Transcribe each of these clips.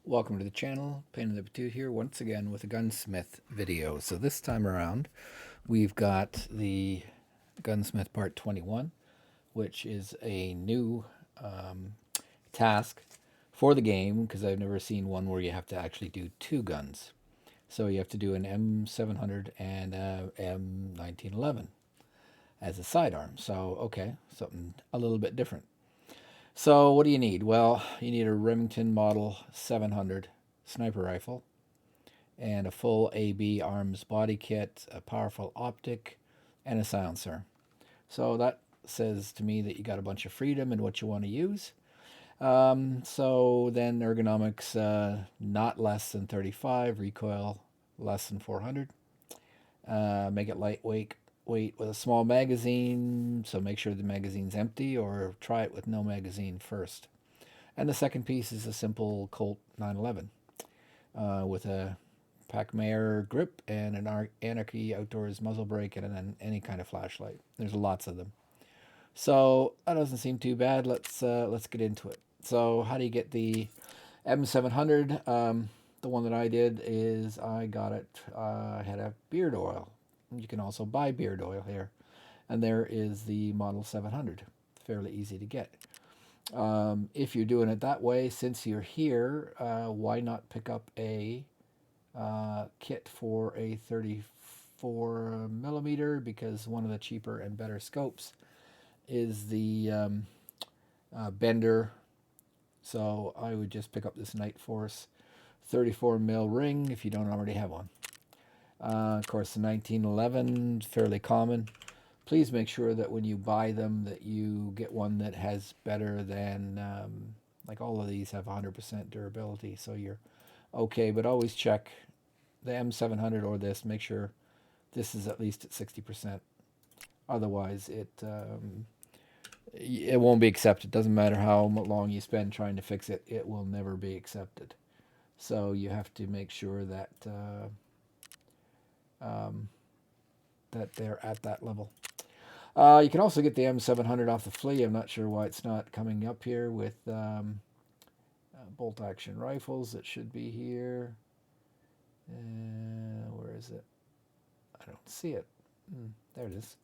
Welcome to the channel, Pain in the Patoot here once again with a Gunsmith video. So this time around we've got the Gunsmith Part 21, which is a new task for the game because I've never seen one where you have to actually do two guns. So you have to do an M700 and a M1911 as a sidearm. So okay, something a little bit different. So what do you need? Well, you need a Remington Model 700 sniper rifle and a full AB arms body kit, a powerful optic, and a silencer. So that says to me that you got a bunch of freedom in what you want to use. So then ergonomics, not less than 35, recoil less than 400. Make it lightweight with a small magazine, so make sure the magazine's empty or try it with no magazine first. And the second piece is a simple Colt 911 with a Packmayer grip and an Anarchy Outdoors muzzle brake and then any kind of flashlight. There's lots of them. So that doesn't seem too bad. Let's get into it. So how do you get the M700? The one that I did is I got it. I had a beard oil. You can also buy beard oil here, and there is the Model 700. Fairly easy to get. If you're doing it that way, since you're here, why not pick up a kit for a 34 millimeter? Because one of the cheaper and better scopes is the Bender. So I would just pick up this Night Force 34 mil ring if you don't already have one. Of course, the 1911, fairly common. Please make sure that when you buy them that you get one that has better than, like all of these have 100% durability, so you're okay, but always check the M700 or this, make sure this is at least at 60%. Otherwise, it won't be accepted. Doesn't matter how long you spend trying to fix it, it will never be accepted. So you have to make sure that that they're at that level. You can also get the M700 off the flea. I'm not sure why it's not coming up here with bolt action rifles. It should be here. Where is it? I don't see it. There it is.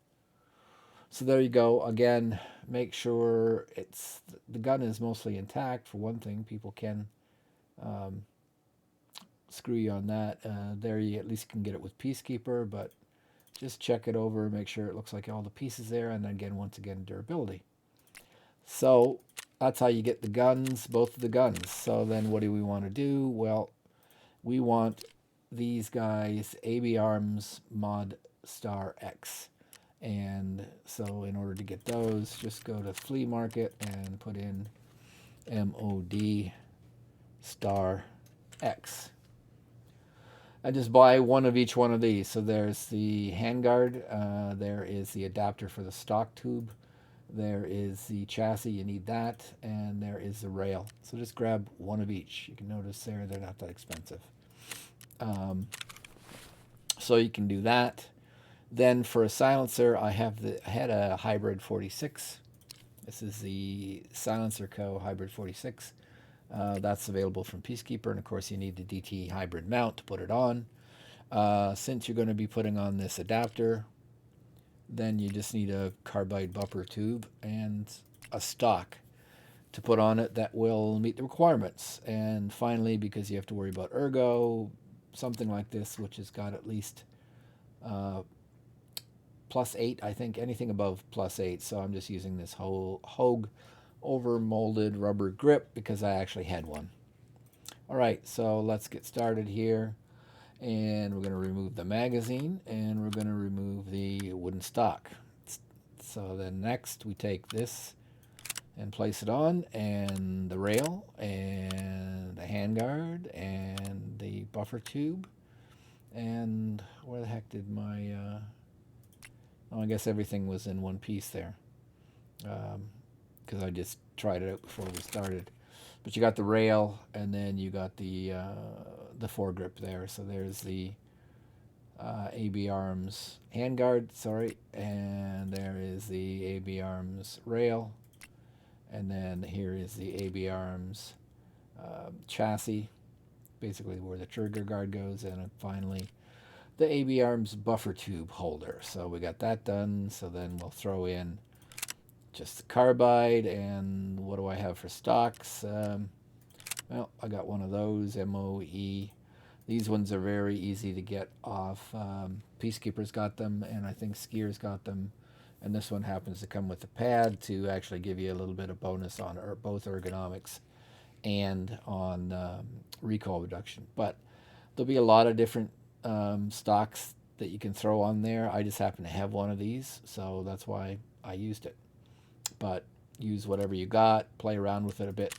So there you go. Again, make sure the gun is mostly intact. For one thing, people can um, screw you on that. There you at least can get it with Peacekeeper, but just check it over, make sure it looks like all the pieces there, and then again, once again, durability. So that's how you get the guns, both of the guns. So then what do we want to do? Well, we want these guys, AB Arms Mod Star X. And so in order to get those, just go to Flea Market and put in MOD Star X. And just buy one of each one of these. So there's the handguard, there is the adapter for the stock tube, there is the chassis, you need that, and there is the rail. So just grab one of each. You can notice there they're not that expensive. So you can do that. Then for a silencer, I had a Hybrid 46. This is the Silencer Co. Hybrid 46. That's available from Peacekeeper, and of course you need the DT hybrid mount to put it on. Since you're going to be putting on this adapter, then you just need a carbide buffer tube and a stock to put on it that will meet the requirements. And finally, because you have to worry about ergo, something like this, which has got at least +8, I think, anything above +8. So I'm just using this Hogue over molded rubber grip because I actually had one. All right, so let's get started here. And we're going to remove the magazine and we're going to remove the wooden stock. So then next we take this and place it on, and the rail and the handguard and the buffer tube. And where the heck did my oh, I guess everything was in one piece there, because I just tried it out before we started. But you got the rail, and then you got the foregrip there. So there's the AB Arms handguard, sorry, and there is the AB Arms rail, and then here is the AB Arms chassis, basically where the trigger guard goes, and then finally the AB arms buffer tube holder. So we got that done. So then we'll throw in just the carbide, and what do I have for stocks? Well, I got one of those, MOE. These ones are very easy to get off. Peacekeepers got them, and I think Skiers got them. And this one happens to come with a pad to actually give you a little bit of bonus on both ergonomics and on recoil reduction. But there'll be a lot of different stocks that you can throw on there. I just happen to have one of these, so that's why I used it. But use whatever you got, play around with it a bit,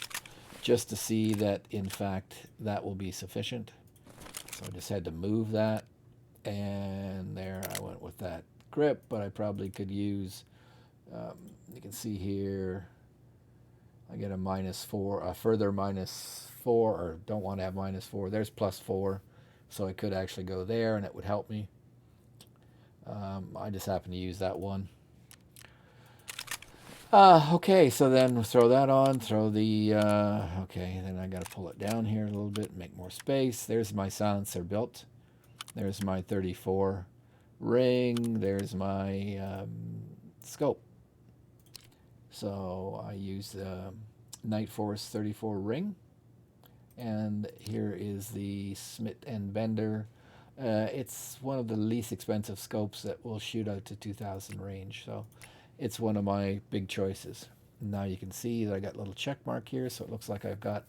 just to see that, in fact, that will be sufficient. So I just had to move that, and there I went with that grip, but I probably could use, you can see here, I get a -4, a further -4, or don't want to have -4. There's +4, so I could actually go there, and it would help me. I just happen to use that one. Okay, so then we'll throw that on, throw the, okay, then I got to pull it down here a little bit, make more space. There's my silencer built. There's my 34 ring. There's my scope. So I use the Night Force 34 ring. And here is the Smith & Bender. It's one of the least expensive scopes that will shoot out to 2,000 range. So it's one of my big choices. Now you can see that I got a little check mark here, so it looks like I've got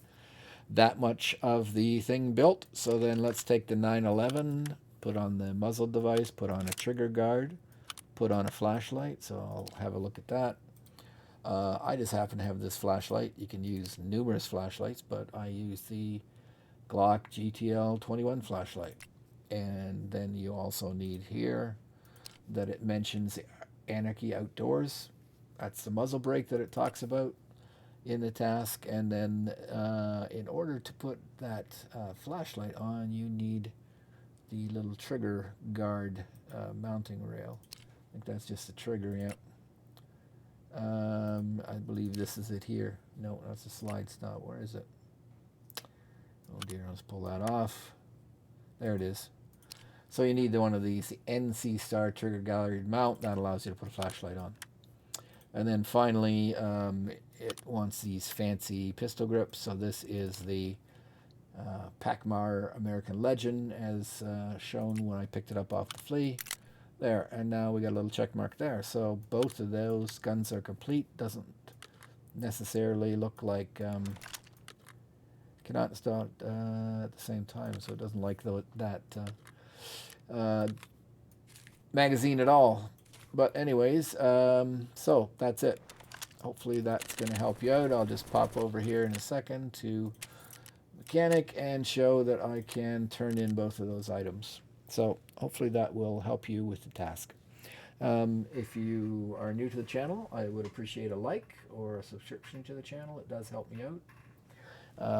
that much of the thing built. So then let's take the 911, put on the muzzle device, put on a trigger guard, put on a flashlight. So I'll have a look at that. I just happen to have this flashlight. You can use numerous flashlights, but I use the Glock GTL 21 flashlight. And then you also need here that it mentions Anarchy Outdoors. That's the muzzle brake that it talks about in the task. And then in order to put that flashlight on, you need the little trigger guard mounting rail. I think that's just the trigger, yeah. I believe this is it here. No, that's a slide stop. Where is it? Oh dear, let's pull that off. There it is. So you need one of these, the NC Star trigger guard mount. That allows you to put a flashlight on. And then finally, it wants these fancy pistol grips. So this is the Pacmar American Legend, as shown when I picked it up off the flea. There, and now we got a little check mark there. So both of those guns are complete. Doesn't necessarily look like cannot start at the same time, so it doesn't like that magazine at all. But anyways, so that's it. Hopefully that's going to help you out. I'll just pop over here in a second to Mechanic and show that I can turn in both of those items. So hopefully that will help you with the task. If you are new to the channel, I would appreciate a like or a subscription to the channel. It does help me out.